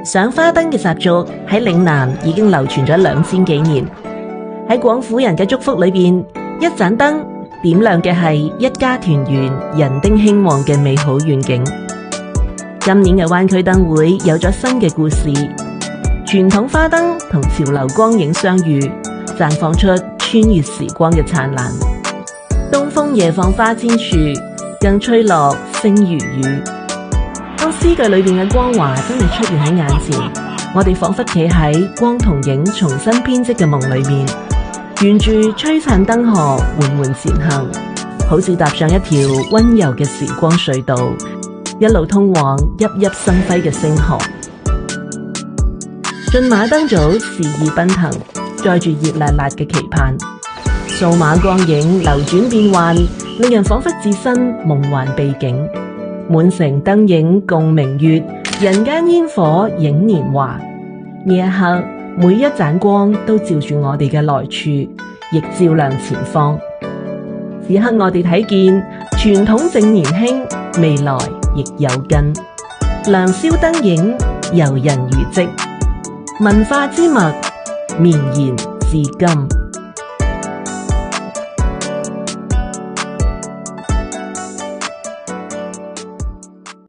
賞花燈嘅習俗喺嶺南已經流傳咗2000幾年。喺廣府人嘅祝福裏邊，一盞燈點亮嘅係一家團圓、人丁興旺嘅美好願景。今年嘅灣區燈會有咗新嘅故事，傳統花燈同潮流光影相遇，綻放出穿越時光嘅燦爛。東風夜放花千處，更吹落星如雨。當詩句裏邊嘅光華真係出現喺眼前，我哋仿佛企喺光同影重新編織嘅夢裏面，沿住璀璨燈河緩緩前行，好似踏上一條溫柔嘅時光隧道，一路通往熠熠生輝嘅星河。駿馬燈組詩意奔騰，載住熱辣辣嘅期盼。數碼光影流轉變幻，令人仿佛置身夢幻秘境。滿城燈影共明月，人間煙火映年華。呢一刻，每一盞光都照住我哋嘅來處，亦照亮前方。此刻我哋睇見傳統正年輕，未來亦有根。良宵燈影，遊人如織，文化之脈綿延至今。